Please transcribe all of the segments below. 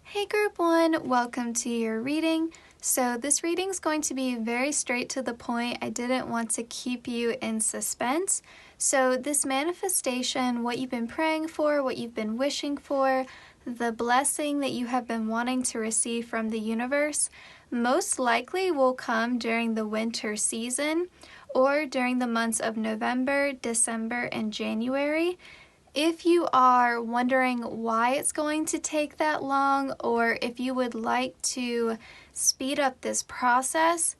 Hey Group 1, welcome to your reading. So this reading is going to be very straight to the point. I didn't want to keep you in suspense. So this manifestation, what you've been praying for, what you've been wishing for, the blessing that you have been wanting to receive from the universe, most likely will come during the winter season or during the months of November, December, and January. If you are wondering why it's going to take that long, or if you would like to speed up this process,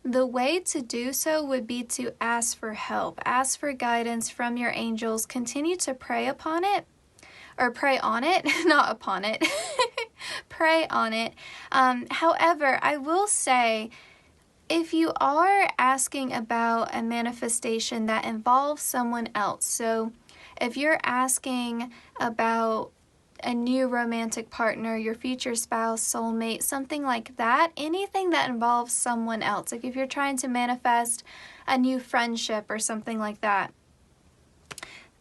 the way to do so would be to ask for help, ask for guidance from your angels, continue to pray upon it, or pray on it, not upon it, pray on it. However, I will say, if you are asking about a manifestation that involves someone else, so if you're asking about a new romantic partner, your future spouse, soulmate, something like that, anything that involves someone else, like if you're trying to manifest a new friendship or something like that,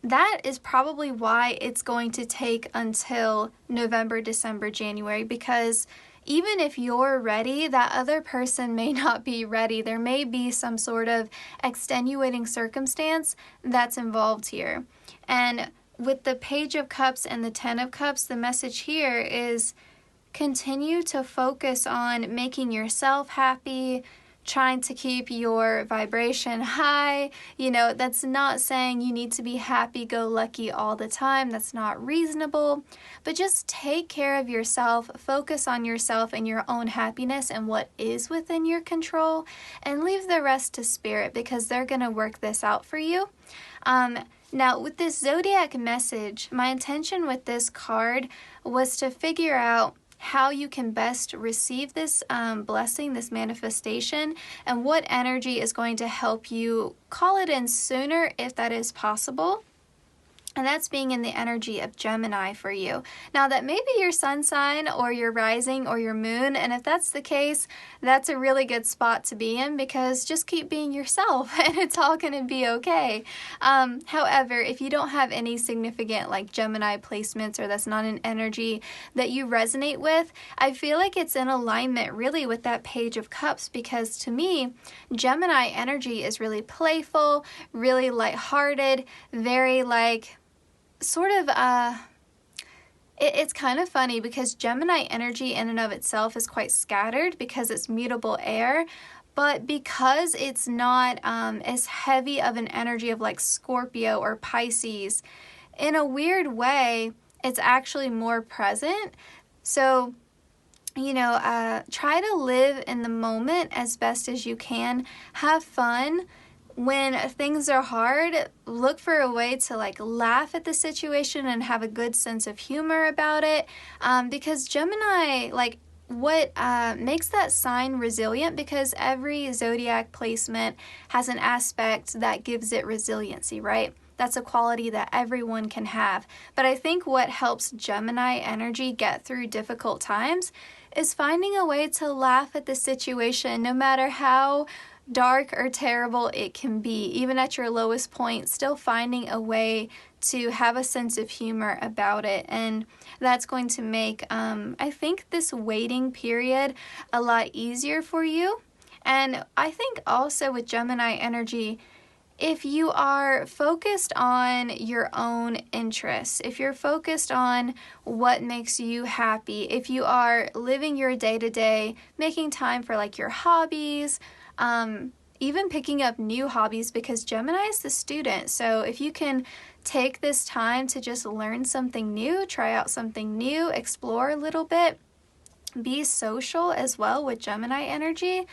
that is probably why it's going to take until November, December, January, because even if you're ready, that other person may not be ready. There may be some sort of extenuating circumstance that's involved here. And with the Page of Cups and the Ten of Cups, the message here is continue to focus on making yourself happy, trying to keep your vibration high. You know, that's not saying you need to be happy-go-lucky all the time. That's not reasonable. But just take care of yourself, focus on yourself and your own happiness and what is within your control, and leave the rest to spirit because they're going to work this out for you. Now, with this zodiac message, my intention with this card was to figure out how you can best receive this blessing, this manifestation, and what energy is going to help you call it in sooner if that is possible. And that's being in the energy of Gemini for you. Now, that may be your sun sign or your rising or your moon, and if that's the case, that's a really good spot to be in because just keep being yourself and it's all going to be okay. However, if you don't have any significant like Gemini placements or that's not an energy that you resonate with, I feel like it's in alignment really with that Page of Cups because to me, Gemini energy is really playful, really lighthearted, very like sort of it's kind of funny because Gemini energy in and of itself is quite scattered because it's mutable air, but because it's not as heavy of an energy of like Scorpio or Pisces, in a weird way it's actually more present. So you know, try to live in the moment as best as you can, have fun. When things are hard, look for a way to like laugh at the situation and have a good sense of humor about it. Because Gemini, like what makes that sign resilient, because every zodiac placement has an aspect that gives it resiliency, right? That's a quality that everyone can have. But I think what helps Gemini energy get through difficult times is finding a way to laugh at the situation, no matter how dark or terrible it can be. Even at your lowest point, still finding a way to have a sense of humor about it. And that's going to make, I think, this waiting period a lot easier for you. And I think also with Gemini energy, if you are focused on your own interests, if you're focused on what makes you happy, if you are living your day-to-day, making time for like your hobbies, even picking up new hobbies, because Gemini is the student. So if you can take this time to just learn something new, try out something new, explore a little bit, be social as well with Gemini energy,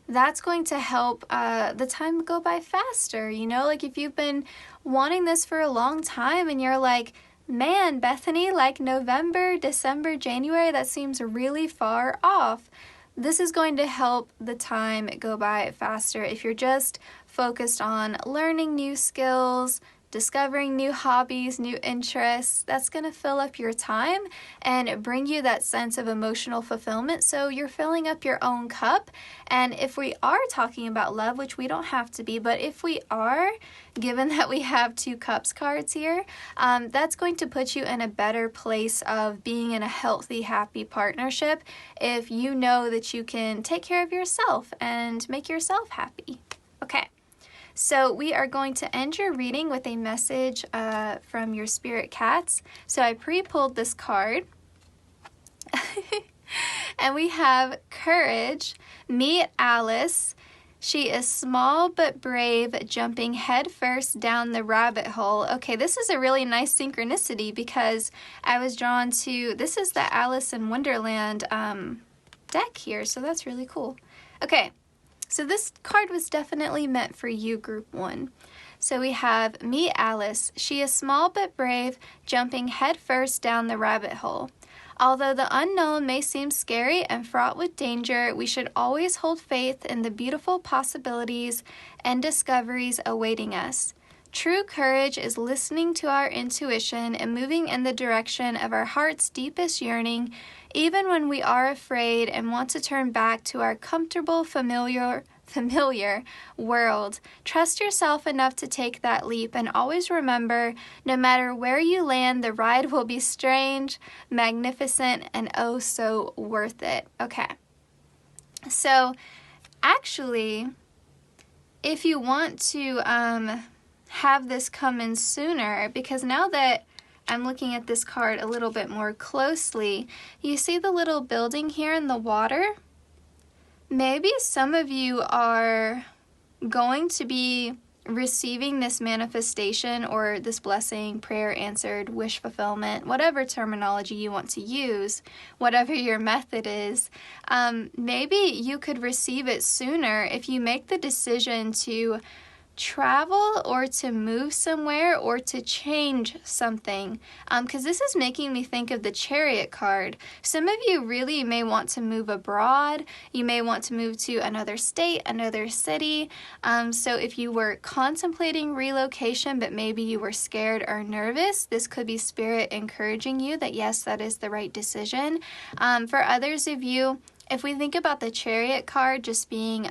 that's going to help the time go by faster. You know, like if you've been wanting this for a long time and you're like, man, Bethany, like November, December, January, that seems really far off. This is going to help the time go by faster if you're just focused on learning new skills, discovering new hobbies, new interests. That's going to fill up your time and bring you that sense of emotional fulfillment. So you're filling up your own cup. And if we are talking about love, which we don't have to be, but if we are, given that we have 2 cups cards here, that's going to put you in a better place of being in a healthy, happy partnership if you know that you can take care of yourself and make yourself happy. Okay. So we are going to end your reading with a message from your spirit cats. So I pre-pulled this card. And we have Courage. Meet Alice. She is small but brave, jumping headfirst down the rabbit hole. Okay, this is a really nice synchronicity because I was drawn to, this is the Alice in Wonderland deck here, so that's really cool. Okay. So this card was definitely meant for you, Group 1. So we have Meet Alice. She is small but brave, jumping headfirst down the rabbit hole. Although the unknown may seem scary and fraught with danger, we should always hold faith in the beautiful possibilities and discoveries awaiting us. True courage is listening to our intuition and moving in the direction of our heart's deepest yearning, even when we are afraid and want to turn back to our comfortable, familiar world. Trust yourself enough to take that leap, and always remember, no matter where you land, the ride will be strange, magnificent, and oh so worth it. Okay. So, actually, if you want to have this come in sooner, because now that I'm looking at this card a little bit more closely, you see the little building here in the water? Maybe some of you are going to be receiving this manifestation or this blessing, prayer answered, wish fulfillment, whatever terminology you want to use, whatever your method is. Maybe you could receive it sooner if you make the decision to travel or to move somewhere or to change something, because this is making me think of the Chariot card. Some of you really may want to move abroad. You may want to move to another state, another city. So if you were contemplating relocation but maybe you were scared or nervous, this could be Spirit encouraging you that yes, that is the right decision. For others of you, if we think about the Chariot card just being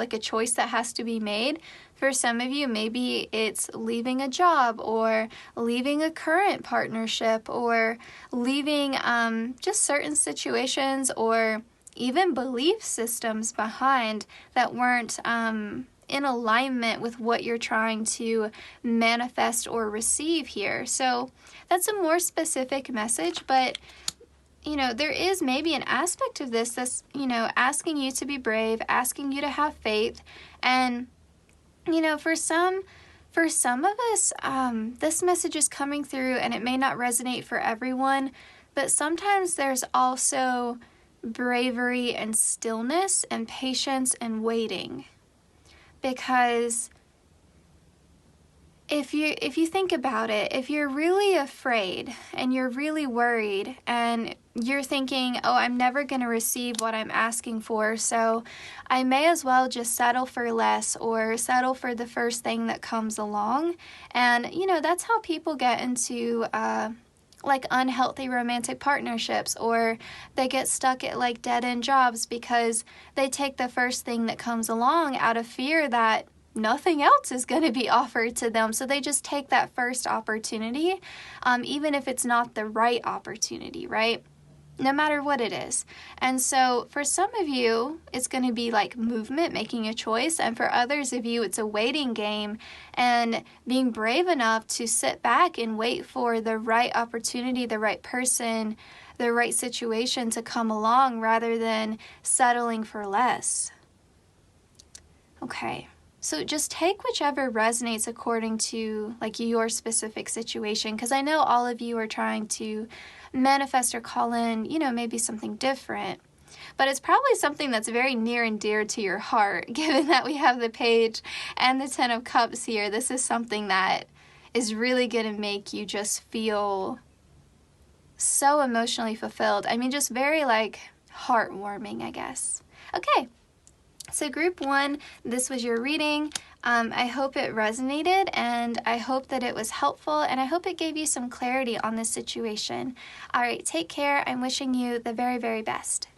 like a choice that has to be made. For some of you, maybe it's leaving a job or leaving a current partnership or leaving just certain situations or even belief systems behind that weren't in alignment with what you're trying to manifest or receive here. So that's a more specific message, but there is maybe an aspect of this that's, asking you to be brave, asking you to have faith. And, for some of us, this message is coming through and it may not resonate for everyone, but sometimes there's also bravery and stillness and patience and waiting. Because if you think about it, if you're really afraid and you're really worried and you're thinking, oh, I'm never going to receive what I'm asking for, so I may as well just settle for less or settle for the first thing that comes along. And, that's how people get into unhealthy romantic partnerships, or they get stuck at dead-end jobs because they take the first thing that comes along out of fear that nothing else is going to be offered to them. So they just take that first opportunity, even if it's not the right opportunity, right? No matter what it is. And so for some of you, it's going to be like movement, making a choice. And for others of you, it's a waiting game and being brave enough to sit back and wait for the right opportunity, the right person, the right situation to come along rather than settling for less. Okay. So just take whichever resonates according to like your specific situation, because I know all of you are trying to manifest or call in, maybe something different. But it's probably something that's very near and dear to your heart, given that we have the Page and the Ten of Cups here. This is something that is really going to make you just feel so emotionally fulfilled. I mean, just very like heartwarming, I guess. Okay, so group 1, this was your reading. I hope it resonated, and I hope that it was helpful, and I hope it gave you some clarity on this situation. All right, take care. I'm wishing you the very, very best.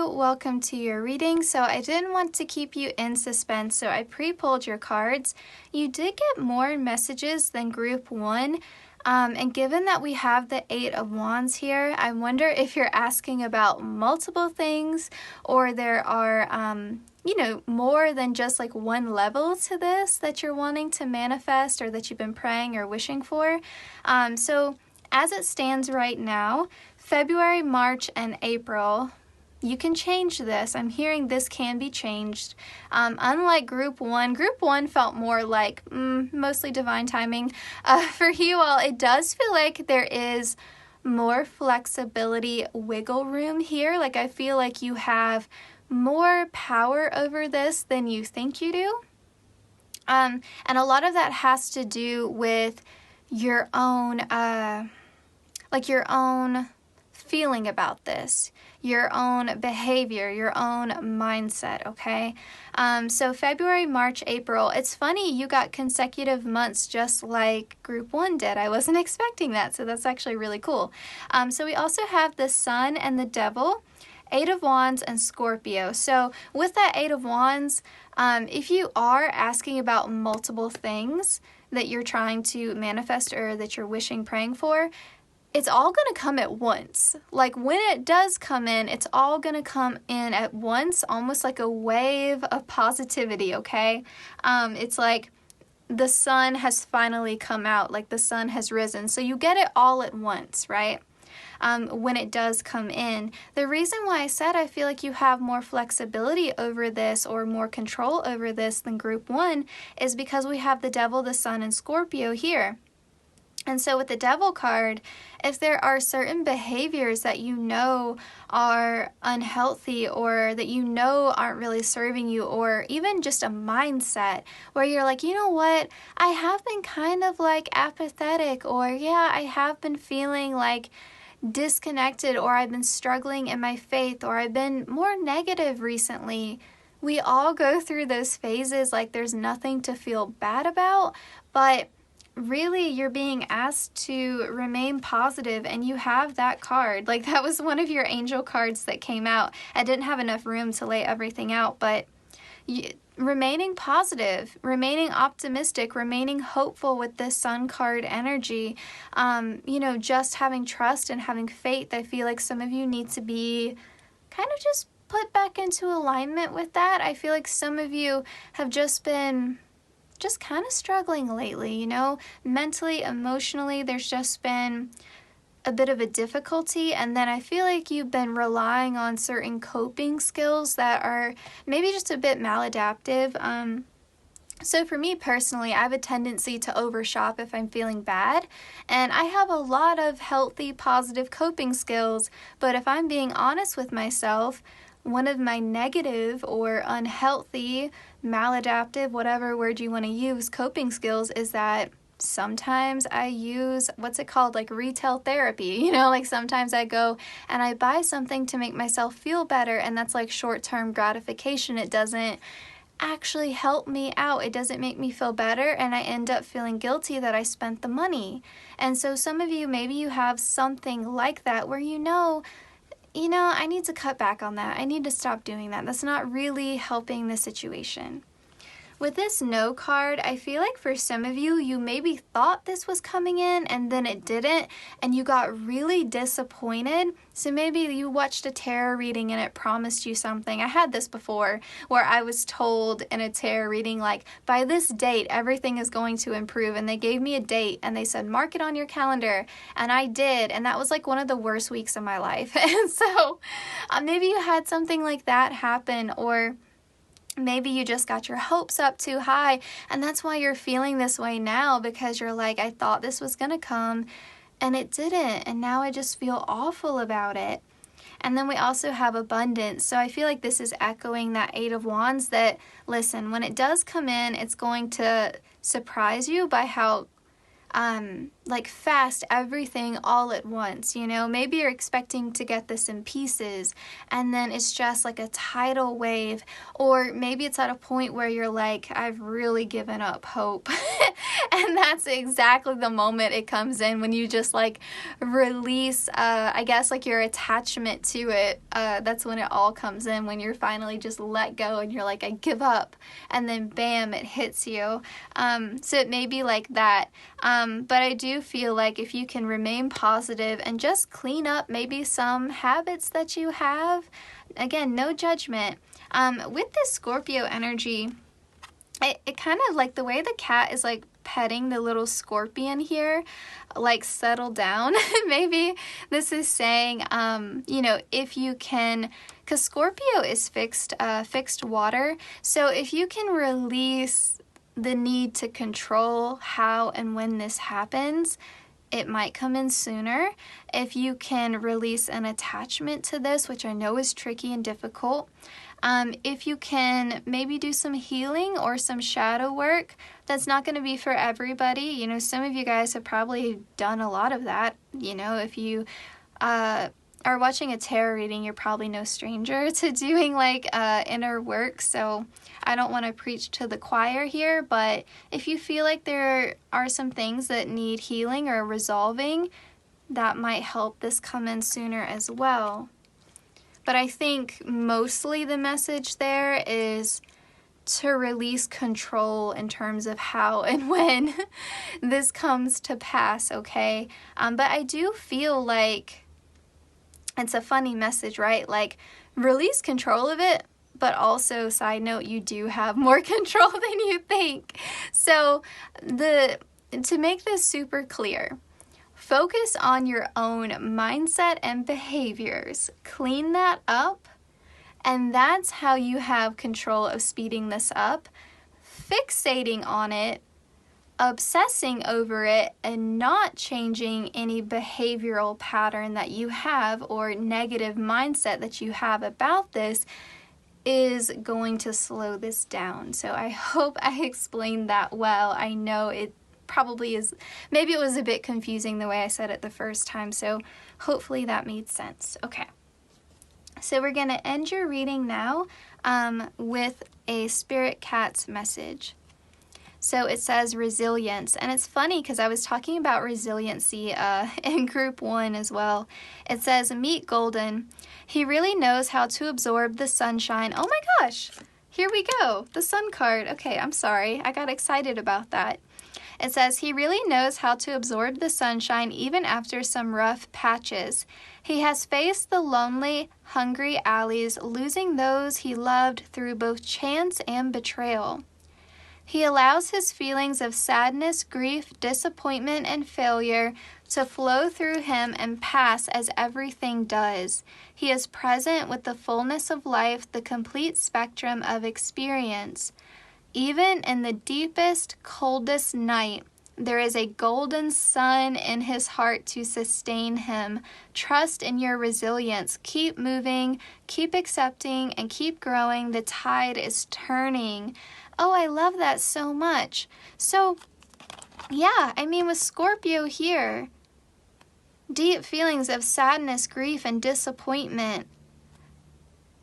Welcome to your reading. So I didn't want to keep you in suspense, so I pre-pulled your cards. You did get more messages than group 1, and given that we have the 8 of Wands here, I wonder if you're asking about multiple things, or there are more than just like one level to this that you're wanting to manifest, or that you've been praying or wishing for. So as it stands right now, February, March, and April, you can change this. I'm hearing this can be changed. Unlike group 1 felt more like mostly divine timing. For you all, it does feel like there is more flexibility, wiggle room here. Like I feel like you have more power over this than you think you do. And a lot of that has to do with your own, your own feeling about this, your own behavior, your own mindset, okay? So February, March, April, it's funny you got consecutive months just like group 1 did. I wasn't expecting that, so that's actually really cool. So we also have the Sun and the Devil, 8 of Wands, and Scorpio. So with that 8 of Wands, if you are asking about multiple things that you're trying to manifest or that you're wishing, praying for, it's all going to come at once. Like when it does come in, it's all going to come in at once, almost like a wave of positivity, okay? It's like the sun has finally come out, like the sun has risen. So you get it all at once, right? When it does come in. The reason why I said I feel like you have more flexibility over this or more control over this than group 1 is because we have the Devil, the Sun, and Scorpio here. And so with the Devil card, if there are certain behaviors that you know are unhealthy or that you know aren't really serving you, or even just a mindset where you're like, you know what, I have been kind of like apathetic, or yeah, I have been feeling like disconnected, or I've been struggling in my faith, or I've been more negative recently. We all go through those phases, like there's nothing to feel bad about, but really you're being asked to remain positive, and you have that card. Like that was one of your angel cards that came out. I didn't have enough room to lay everything out, but remaining positive, remaining optimistic, remaining hopeful with this Sun card energy, just having trust and having faith. I feel like some of you need to be kind of just put back into alignment with that. I feel like some of you have just been kind of struggling lately, you know, mentally, emotionally. There's just been a bit of a difficulty, and then I feel like you've been relying on certain coping skills that are maybe just a bit maladaptive. So for me personally, I have a tendency to overshop if I'm feeling bad, and I have a lot of healthy, positive coping skills, but if I'm being honest with myself, one of my negative or unhealthy, maladaptive, whatever word you want to use, coping skills is that sometimes I use, what's it called, like retail therapy, you know, like sometimes I go and I buy something to make myself feel better, and that's like short-term gratification. It doesn't actually help me out. It doesn't make me feel better, and I end up feeling guilty that I spent the money. And so some of you, maybe you have something like that where you know, I need to cut back on that. I need to stop doing that. That's not really helping the situation. With this no card, I feel like for some of you, you maybe thought this was coming in and then it didn't, and you got really disappointed. So maybe you watched a tarot reading and it promised you something. I had this before where I was told in a tarot reading, like, by this date, everything is going to improve. And they gave me a date and they said, mark it on your calendar. And I did. And that was like one of the worst weeks of my life. And so maybe you had something like that happen, or maybe you just got your hopes up too high, and that's why you're feeling this way now, because you're like, I thought this was gonna come and it didn't, and now I just feel awful about it. And then we also have abundance. So I feel like this is echoing that Eight of Wands, that, listen, when it does come in, it's going to surprise you by how like fast everything all at once, you know. Maybe you're expecting to get this in pieces, and then it's just like a tidal wave, or maybe it's at a point where you're like, I've really given up hope. And that's exactly the moment it comes in, when you just like release, I guess, like your attachment to it. That's when it all comes in, when you're finally just let go and you're like, I give up, and then bam, it hits you. So it may be like that. But I do feel like if you can remain positive and just clean up maybe some habits that you have, again, no judgment. With this Scorpio energy, it kind of like the way the cat is like petting the little scorpion here, like, settle down. Maybe this is saying, you know, if you can, because Scorpio is fixed water. So if you can release the need to control how and when this happens, it might come in sooner. If you can release an attachment to this, which I know is tricky and difficult, if you can maybe do some healing or some shadow work, that's not going to be for everybody. You know, some of you guys have probably done a lot of that. You know, if you are watching a tarot reading, you're probably no stranger to doing like inner work. So I don't want to preach to the choir here, but if you feel like there are some things that need healing or resolving, that might help this come in sooner as well. But I think mostly the message there is to release control in terms of how and when this comes to pass, okay? But I do feel like it's a funny message, right? Like, release control of it, but also, side note, you do have more control than you think. So to make this super clear, focus on your own mindset and behaviors. Clean that up, and that's how you have control of speeding this up. Fixating on it, obsessing over it, and not changing any behavioral pattern that you have or negative mindset that you have about this is going to slow this down. So I hope I explained that well. I know it probably is, maybe it was a bit confusing the way I said it the first time, so hopefully that made sense. Okay, so we're going to end your reading now with a Spirit Cat's message. So it says resilience, and it's funny because I was talking about resiliency in group 1 as well. It says, meet Golden. He really knows how to absorb the sunshine. Oh my gosh, here we go, the Sun card. Okay, I'm sorry, I got excited about that. It says, he really knows how to absorb the sunshine even after some rough patches. He has faced the lonely, hungry alleys, losing those he loved through both chance and betrayal. He allows his feelings of sadness, grief, disappointment, and failure to flow through him and pass as everything does. He is present with the fullness of life, the complete spectrum of experience. Even in the deepest, coldest night, there is a golden sun in his heart to sustain him. Trust in your resilience. Keep moving, keep accepting, and keep growing. The tide is turning. Oh, I love that so much. So, yeah, I mean, with Scorpio here, deep feelings of sadness, grief, and disappointment.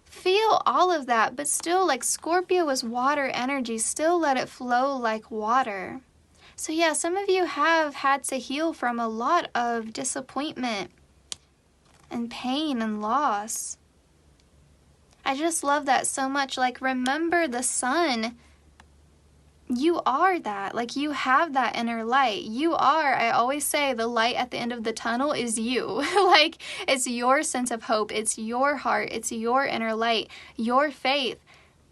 Feel all of that, but still, like Scorpio is water energy, still let it flow like water. So yeah, some of you have had to heal from a lot of disappointment and pain and loss. I just love that so much. Like, remember the sun. You are that. Like, you have that inner light. You are, I always say, the light at the end of the tunnel is you. Like, it's your sense of hope. It's your heart. It's your inner light, your faith,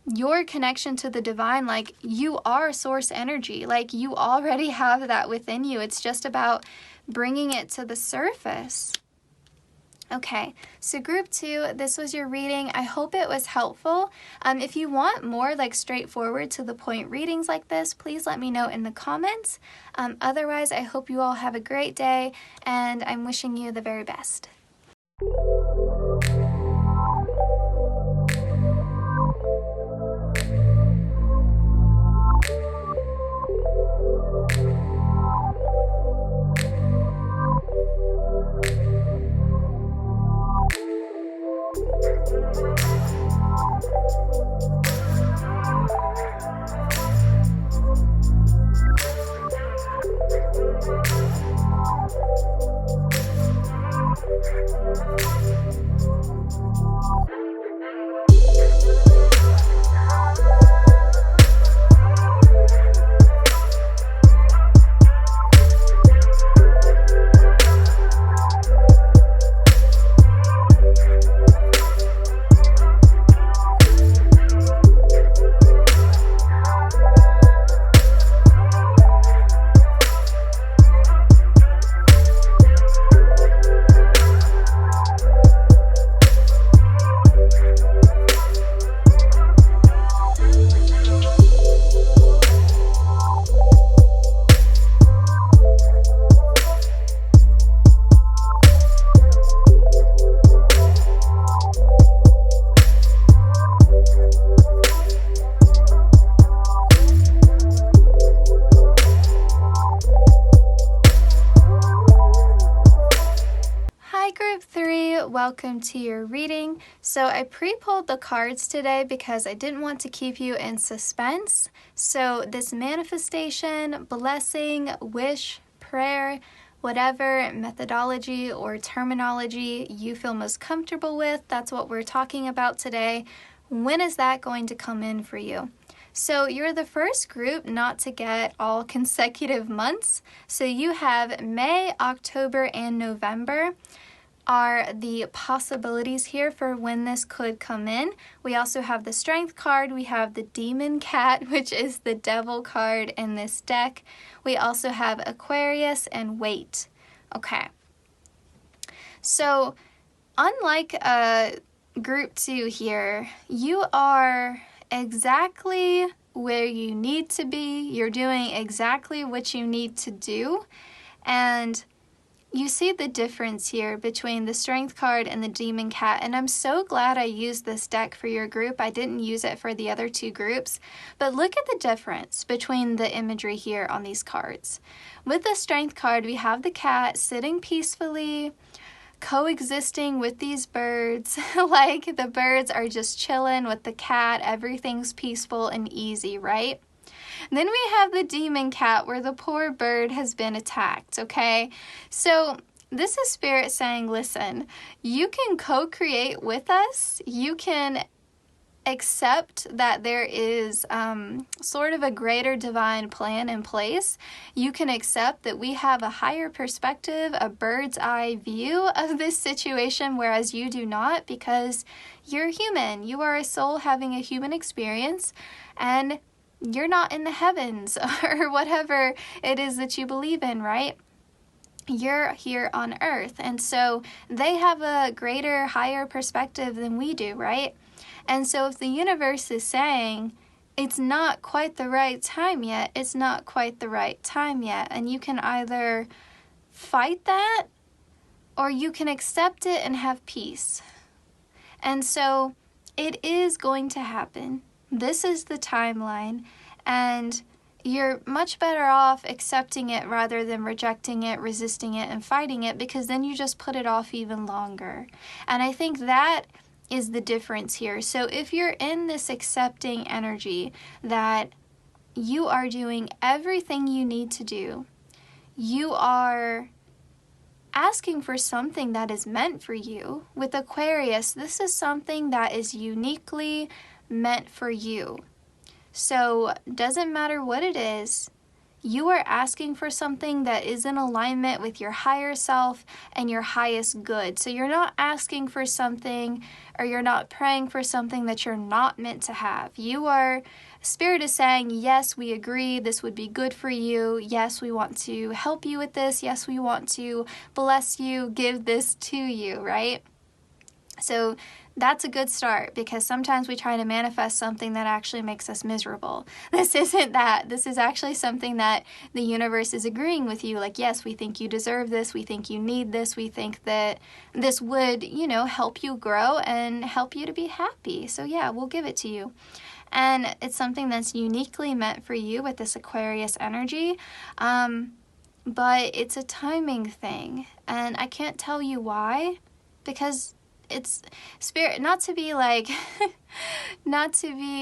your connection to the divine. Like, you are source energy. Like, you already have that within you. It's just about bringing it to the surface. Okay, so group 2, this was your reading. I hope it was helpful. If you want more like straightforward to the point readings like this, please let me know in the comments. Otherwise, I hope you all have a great day, and I'm wishing you the very best. Welcome to your reading. So I pre-pulled the cards today because I didn't want to keep you in suspense. So this manifestation, blessing, wish, prayer, whatever methodology or terminology you feel most comfortable with, that's what we're talking about today. When is that going to come in for you? So you're the first group not to get all consecutive months. So you have May, October, and November are the possibilities here for when this could come in. We also have the Strength card. We have the Demon Cat, which is the Devil card in this deck. We also have Aquarius and Weight. Okay. So unlike group 2 here, you are exactly where you need to be. You're doing exactly what you need to do. And you see the difference here between the Strength card and the Demon Cat, and I'm so glad I used this deck for your group. I didn't use it for the other 2 groups, but look at the difference between the imagery here on these cards. With the Strength card, we have the cat sitting peacefully, coexisting with these birds. Like, the birds are just chilling with the cat. Everything's peaceful and easy, right? Then we have the Demon Cat, where the poor bird has been attacked, okay? So this is Spirit saying, listen, you can co-create with us. You can accept that there is sort of a greater divine plan in place. You can accept that we have a higher perspective, a bird's eye view of this situation, whereas you do not, because you're human. You are a soul having a human experience, and you're not in the heavens or whatever it is that you believe in, right? You're here on earth. And so they have a greater, higher perspective than we do, right? And so if the universe is saying, it's not quite the right time yet, it's not quite the right time yet, and you can either fight that or you can accept it and have peace. And so it is going to happen. This is the timeline, and you're much better off accepting it rather than rejecting it, resisting it, and fighting it, because then you just put it off even longer. And I think that is the difference here. So if you're in this accepting energy that you are doing everything you need to do, you are asking for something that is meant for you. With Aquarius, this is something that is uniquely meant for you. So doesn't matter what it is, you are asking for something that is in alignment with your higher self and your highest good. So you're not asking for something, or you're not praying for something that you're not meant to have. Spirit is saying, yes, we agree, this would be good for you. Yes, we want to help you with this. Yes, we want to bless you, give this to you, right? So that's a good start, because sometimes we try to manifest something that actually makes us miserable. This isn't that. This is actually something that the universe is agreeing with you. Like, yes, we think you deserve this. We think you need this. We think that this would, help you grow and help you to be happy. So yeah, we'll give it to you. And it's something that's uniquely meant for you with this Aquarius energy. But it's a timing thing. And I can't tell you why, because it's Spirit, not to be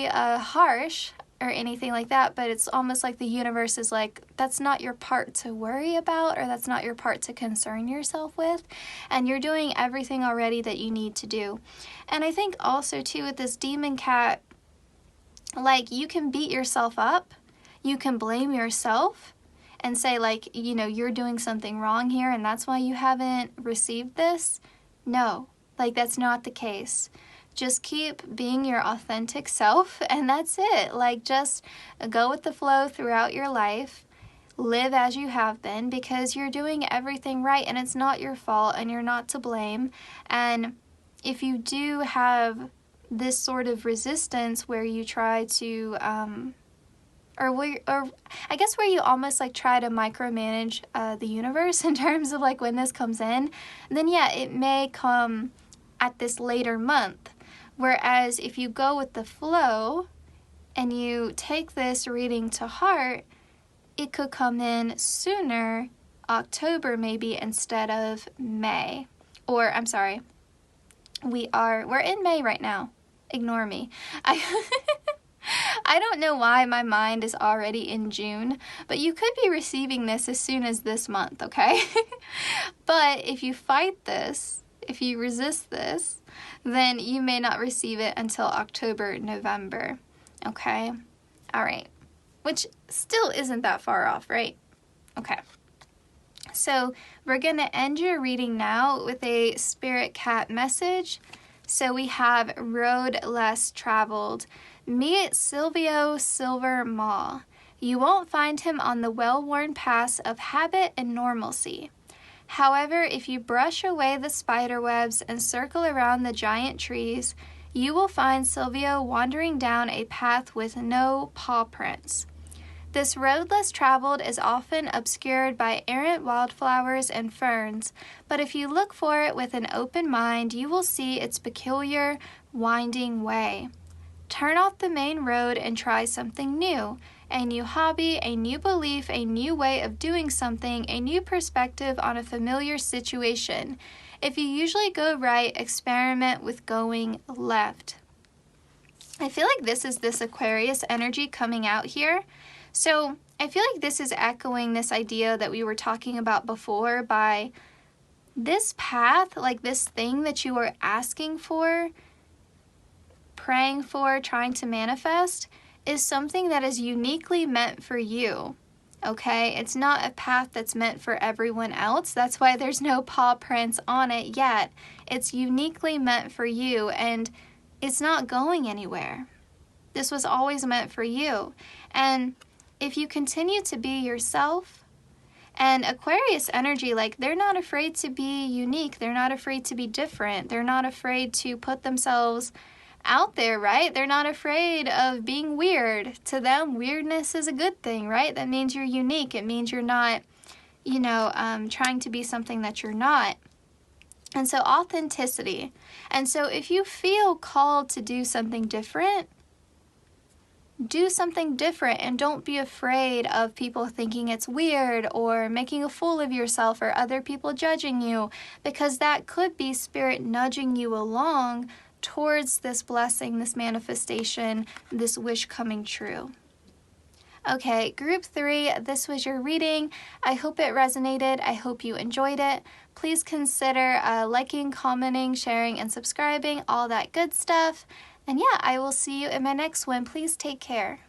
harsh or anything like that, but it's almost like the universe is like, that's not your part to worry about, or that's not your part to concern yourself with, and you're doing everything already that you need to do. And I think also too, with this demon cat, like, you can beat yourself up, you can blame yourself and say, like, you're doing something wrong here and that's why you haven't received this. No. Like, that's not the case. Just keep being your authentic self, and that's it. Like, just go with the flow throughout your life. Live as you have been, because you're doing everything right, and it's not your fault, and you're not to blame. And if you do have this sort of resistance where you try to, where you almost like try to micromanage the universe in terms of like when this comes in, then yeah, it may come at this later month. Whereas if you go with the flow and you take this reading to heart, it could come in sooner, October maybe, instead of May. Or, I'm sorry, we're in May right now. Ignore me. I don't know why my mind is already in June, but you could be receiving this as soon as this month, okay? But if you fight this, if you resist this, then you may not receive it until October, November, okay? All right, which still isn't that far off, right? Okay. So we're going to end your reading now with a spirit cat message. So we have Road Less Traveled. Meet Silvio Silver Maw. You won't find him on the well-worn paths of habit and normalcy. However, if you brush away the spider webs and circle around the giant trees, you will find Silvio wandering down a path with no paw prints. This road less traveled is often obscured by errant wildflowers and ferns, but if you look for it with an open mind, you will see its peculiar, winding way. Turn off the main road and try something new. A new hobby, a new belief, a new way of doing something, a new perspective on a familiar situation. If you usually go right, experiment with going left. I feel like this is this Aquarius energy coming out here. So I feel like this is echoing this idea that we were talking about before, by this path, like this thing that you are asking for. praying for, trying to manifest, is something that is uniquely meant for you. Okay, it's not a path that's meant for everyone else. That's why there's no paw prints on it yet. It's uniquely meant for you, and it's not going anywhere. This was always meant for you. And if you continue to be yourself, and Aquarius energy, like, they're not afraid to be unique. They're not afraid to be different. They're not afraid to put themselves out there, right? They're not afraid of being weird. To them, weirdness is a good thing, right? That means you're unique. It means you're not, trying to be something that you're not. And so authenticity. And so if you feel called to do something different, do something different, and don't be afraid of people thinking it's weird or making a fool of yourself or other people judging you, because that could be Spirit nudging you along towards this blessing, this manifestation, this wish coming true. Okay, group 3, this was your reading. I hope it resonated. I hope you enjoyed it. Please consider liking, commenting, sharing, and subscribing, all that good stuff. And yeah, I will see you in my next one. Please take care.